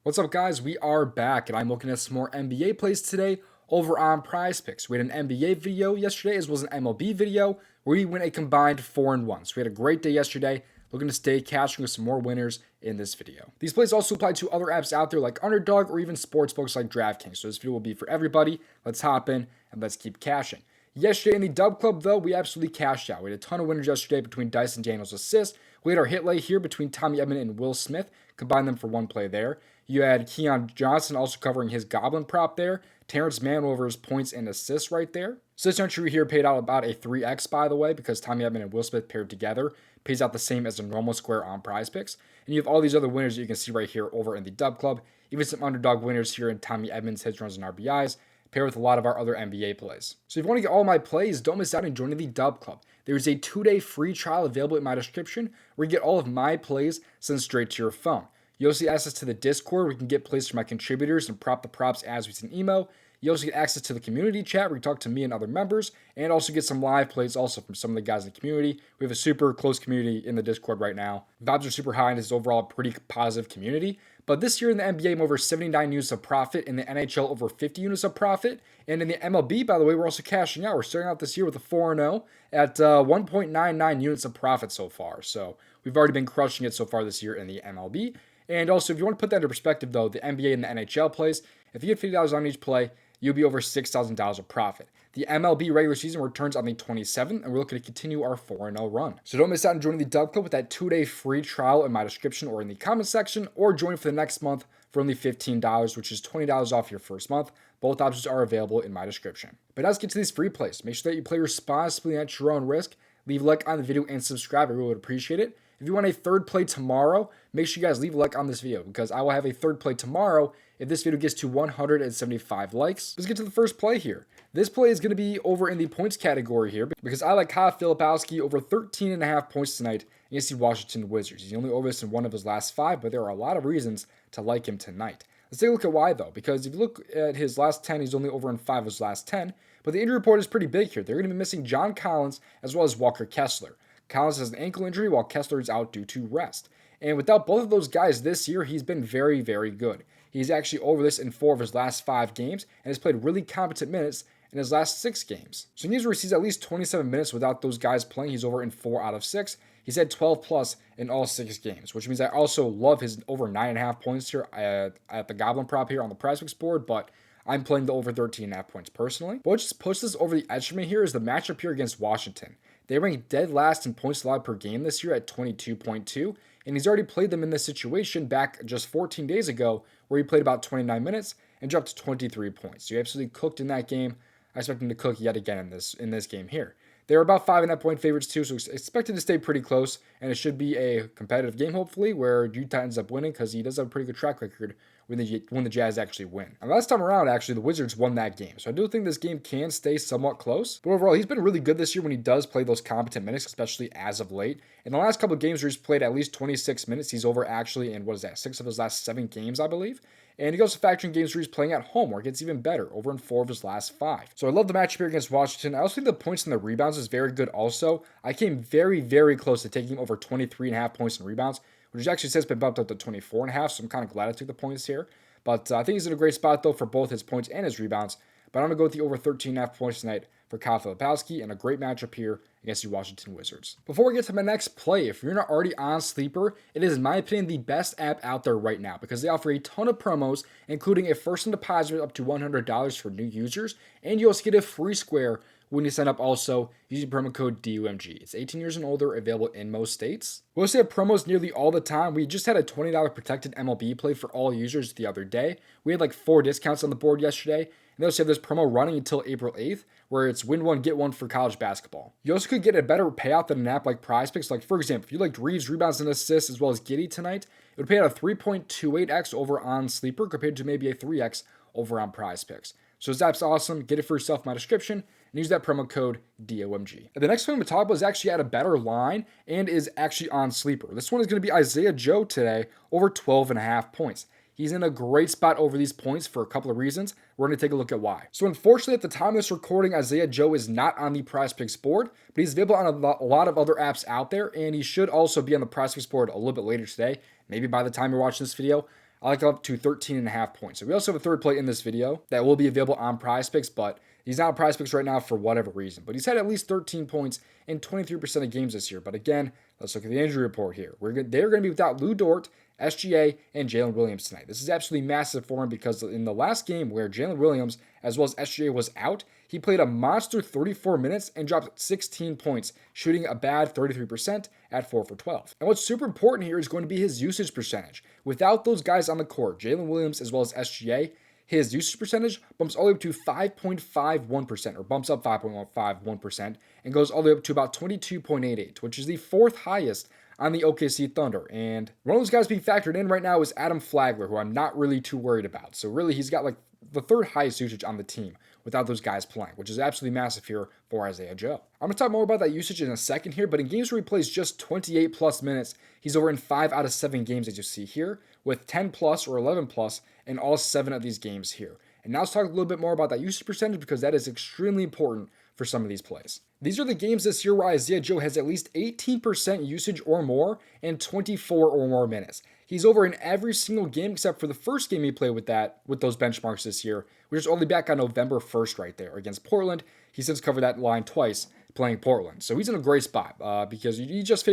What's up, guys? We are back, and I'm looking at some more NBA plays today over on PrizePicks. We had an NBA video yesterday as well as an MLB video where we went a combined 4-1. So we had a great day yesterday. Looking to stay cashing with some more winners in this video. These plays also apply to other apps out there like Underdog or even sportsbooks like DraftKings. So this video will be for everybody. Let's hop in and let's keep cashing. Yesterday in the DubClub, though, we absolutely cashed out. We had a ton of winners yesterday between Dyson Daniels' assists. We had our hit lay here between Tommy Edman and Will Smith. Combined them for one play there. You had Keon Johnson also covering his Goblin prop there. Terrence Mann over his points and assists right there. So this entry here paid out about a 3x, by the way, because Tommy Edman and Will Smith paired together. Pays out the same as a normal square on PrizePicks. And you have all these other winners that you can see right here over in the DubClub. Even some underdog winners here in Tommy Edman's hits, runs, and RBIs. Pair with a lot of our other NBA plays. So if you want to get all my plays, don't miss out on joining the DubClub. There's a 2-day free trial available in my description where you get all of my plays sent straight to your phone. You also get access to the Discord where you can get plays from my contributors and prop the props as we send emo. You also get access to the community chat where you talk to me and other members, and also get some live plays also from some of the guys in the community. We have a super close community in the Discord right now. Vibes are super high and it's overall a pretty positive community. But this year in the NBA, I'm over 79 units of profit. In the NHL, over 50 units of profit. And in the MLB, by the way, we're also cashing out. We're starting out this year with a 4-0 at 1.99 units of profit so far. So we've already been crushing it so far this year in the MLB. And also, if you want to put that into perspective, though, the NBA and the NHL plays, if you get $50 on each play, you'll be over $6,000 of profit. The MLB regular season returns on the 27th, and we're looking to continue our 4-0 run. So don't miss out on joining the DubClub with that 2-day free trial in my description or in the comment section, or join for the next month for only $15, which is $20 off your first month. Both options are available in my description. But now let's get to these free plays. Make sure that you play responsibly at your own risk. Leave a like on the video and subscribe. I really would appreciate it. If you want a third play tomorrow, make sure you guys leave a like on this video because I will have a third play tomorrow if this video gets to 175 likes. Let's get to the first play here. This play is going to be over in the points category here because I like Filipowski over 13.5 points tonight against the Washington Wizards. He's only over this in one of his last 5, but there are a lot of reasons to like him tonight. Let's take a look at why, though, because if you look at his last 10, he's only over in 5 of his last 10, but the injury report is pretty big here. They're going to be missing John Collins as well as Walker Kessler. Collins has an ankle injury while Kessler is out due to rest. And without both of those guys this year, he's been very, very good. He's actually over this in 4 of his last 5 games and has played really competent minutes in his last 6 games. So in games where he sees at least 27 minutes without those guys playing, he's over in 4 out of 6. He's had 12 plus in all 6 games, which means I also love his over 9.5 points here at the Goblin prop here on the PrizePicks board, but I'm playing the over 13.5 points personally. But what just pushes this over the edge for me here is the matchup here against Washington. They rank dead last in points allowed per game this year at 22.2, and he's already played them in this situation back just 14 days ago where he played about 29 minutes and dropped to 23 points. So he absolutely cooked in that game. I expect him to cook yet again in this game here. They were about 5.5 point favorites too, so expected to stay pretty close, and it should be a competitive game hopefully where Utah ends up winning because he does have a pretty good track record when the Jazz actually win. And last time around, actually, the Wizards won that game, so I do think this game can stay somewhat close. But overall, he's been really good this year when he does play those competent minutes, especially as of late. In the last couple of games where he's played at least 26 minutes, he's over actually in, 6 of his last 7 games, I believe. And he goes to factoring games where he's playing at home, where it gets even better, over in 4 of his last 5. So I love the matchup here against Washington. I also think the points and the rebounds is very good also. I came very, very close to taking over 23.5 points and rebounds, which actually says been bumped up to 24.5, so I'm kind of glad I took the points here. But I think he's in a great spot, though, for both his points and his rebounds. But I'm going to go with the over 13.5 points tonight for Kyle Filipowski, and a great matchup here against the Washington Wizards. Before we get to my next play, if you're not already on Sleeper, it is, in my opinion, the best app out there right now because they offer a ton of promos, including a first-time deposit up to $100 for new users, and you also get a free square when you sign up also using promo code DOMG. It's 18 years and older, available in most states. We also have promos nearly all the time. We just had a $20 protected MLB play for all users the other day. We had like 4 discounts on the board yesterday. And they also have this promo running until April 8th, where it's win one, get one for college basketball. You also could get a better payout than an app like PrizePicks. Like, for example, if you liked Reeves, rebounds, and assists, as well as Giddey tonight, it would pay out a 3.28x over on Sleeper compared to maybe a 3x over on PrizePicks. So this app's awesome. Get it for yourself in my description and use that promo code DOMG. And the next one I'm going to talk about is actually at a better line and is actually on Sleeper. This one is going to be Isaiah Joe today over 12.5 points. He's in a great spot over these points for a couple of reasons. We're going to take a look at why. So unfortunately, at the time of this recording, Isaiah Joe is not on the PrizePicks board, but he's available on a lot of other apps out there, and he should also be on the PrizePicks board a little bit later today. Maybe by the time you're watching this video, I like up to 13.5 points. So we also have a third play in this video that will be available on PrizePicks, but he's not on PrizePicks right now for whatever reason. But he's had at least 13 points in 23% of games this year. But again, let's look at the injury report here. They're going to be without Lou Dort, SGA, and Jalen Williams tonight. This is absolutely massive for him because in the last game where Jalen Williams as well as SGA was out, he played a monster 34 minutes and dropped 16 points, shooting a bad 33% at 4 for 12. And what's super important here is going to be his usage percentage. Without those guys on the court, Jalen Williams as well as SGA, his usage percentage bumps all the way up to 5.51%, or bumps up 5.51%, and goes all the way up to about 22.88, which is the fourth highest on the OKC Thunder. And one of those guys being factored in right now is Adam Flagler, who I'm not really too worried about. So really, he's got like the third highest usage on the team without those guys playing, which is absolutely massive here for Isaiah Joe. I'm going to talk more about that usage in a second here, but in games where he plays just 28 plus minutes, he's over in 5 out of 7 games, as you see here, with 10 plus or 11 plus in all 7 of these games here. And now let's talk a little bit more about that usage percentage because that is extremely important for some of these plays. These are the games this year where Isaiah Joe has at least 18% usage or more and 24 or more minutes. He's over in every single game except for the first game he played with those benchmarks this year, which is only back on November 1st right there against Portland. He since covered that line twice playing Portland. So he's in a great spot because he just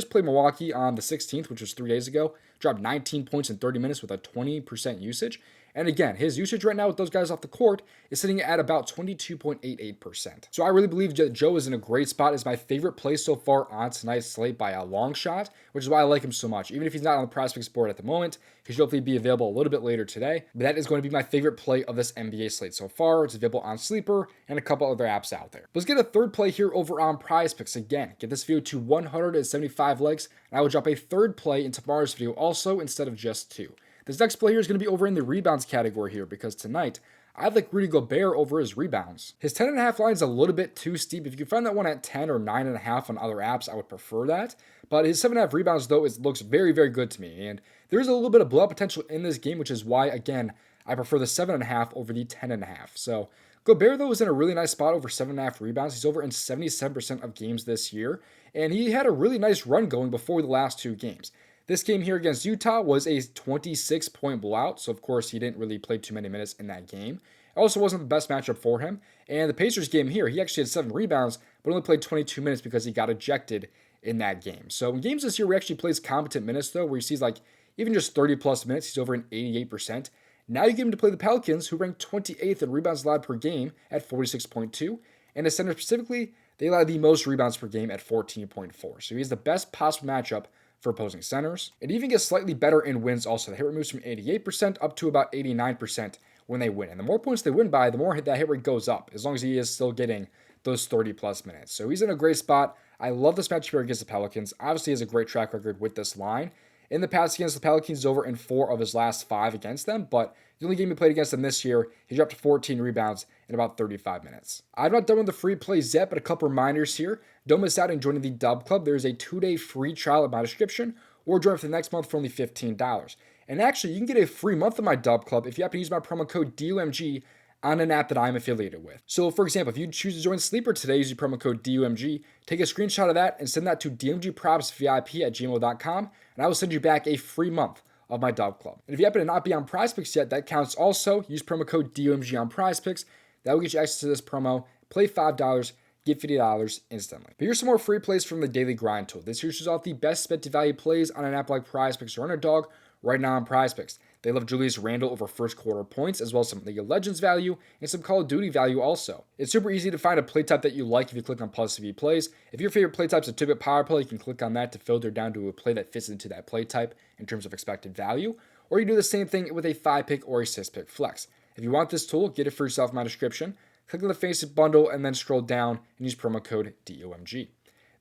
played Milwaukee on the 16th, which was 3 days ago, dropped 19 points in 30 minutes with a 20% usage. And again, his usage right now with those guys off the court is sitting at about 22.88%. So I really believe that Joe is in a great spot. It's my favorite play so far on tonight's slate by a long shot, which is why I like him so much. Even if he's not on the PrizePicks board at the moment, he should hopefully be available a little bit later today. But that is going to be my favorite play of this NBA slate so far. It's available on Sleeper and a couple other apps out there. Let's get a third play here over on PrizePicks. Again, get this video to 175 likes, and I will drop a third play in tomorrow's video also instead of just 2. This next play here is going to be over in the rebounds category here because tonight, I like Rudy Gobert over his rebounds. His 10.5 line is a little bit too steep. If you can find that one at 10 or 9.5 on other apps, I would prefer that. But his 7.5 rebounds, though, looks very, very good to me. And there is a little bit of blowout potential in this game, which is why, again, I prefer the 7.5 over the 10.5. So Gobert, though, is in a really nice spot over 7.5 rebounds. He's over in 77% of games this year. And he had a really nice run going before the last 2 games. This game here against Utah was a 26-point blowout, so of course he didn't really play too many minutes in that game. It also wasn't the best matchup for him. And the Pacers game here, he actually had 7 rebounds, but only played 22 minutes because he got ejected in that game. So in games this year where he actually plays competent minutes, though, where he sees like even just 30-plus minutes, he's over in 88%. Now you get him to play the Pelicans, who ranked 28th in rebounds allowed per game at 46.2. And the center specifically, they allowed the most rebounds per game at 14.4. So he has the best possible matchup for opposing centers. It even gets slightly better in wins also. The hit rate moves from 88% up to about 89% when they win. And the more points they win by, the more that hit rate goes up, as long as he is still getting those 30-plus minutes. So he's in a great spot. I love this matchup here against the Pelicans. Obviously, he has a great track record with this line. In the past against the Pelicans, he's over in 4 of his last 5 against them, but the only game he played against them this year, he dropped 14 rebounds in about 35 minutes. I'm not done with the free plays yet, but a couple reminders here. Don't miss out on joining the DubClub. There's a 2-day free trial in my description, or join for the next month for only $15. And actually, you can get a free month of my DubClub if you happen to use my promo code DOMG on an app that I'm affiliated with. So for example, if you choose to join Sleeper today using promo code DOMG, take a screenshot of that and send that to domgpropsvip@gmail.com, and I will send you back a free month of my DubClub. And if you happen to not be on PrizePicks yet, that counts also. Use promo code DOMG on PrizePicks. That will get you access to this promo. Play $5, get $50 instantly. But here's some more free plays from the Daily Grind tool. This here shows off the best bet to value plays on an app like PrizePicks or Underdog right now on PrizePicks. They love Julius Randle over first quarter points, as well as some League of Legends value and some Call of Duty value also. It's super easy to find a play type that you like if you click on Plus CV Plays. If your favorite play type is a 2-bit power play, you can click on that to filter down to a play that fits into that play type in terms of expected value. Or you do the same thing with a 5-pick or a 6-pick flex. If you want this tool, get it for yourself in my description. Click on the Face It bundle and then scroll down and use promo code DOMG.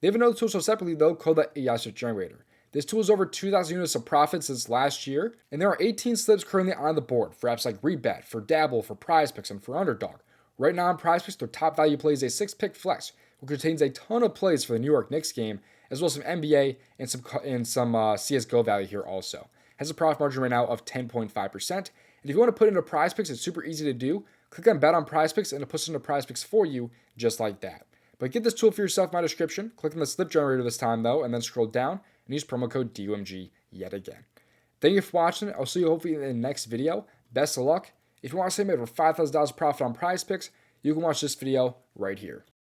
They have another tool sold separately though called the AI Search Generator. This tool is over 2,000 units of profit since last year, and there are 18 slips currently on the board for apps like Rebet, for Dabble, for PrizePicks, and for Underdog. Right now on PrizePicks, their top value play is a 6-pick flex, which contains a ton of plays for the New York Knicks game, as well as some NBA and some CSGO value here also. Has a profit margin right now of 10.5%. And if you want to put into PrizePicks, it's super easy to do. Click on Bet on PrizePicks, and it puts into PrizePicks for you, just like that. But get this tool for yourself in my description. Click on the slip generator this time, though, and then scroll down and use promo code DOMG yet again. Thank you for watching. I'll see you hopefully in the next video. Best of luck. If you want to save over $5,000 profit on PrizePicks, you can watch this video right here.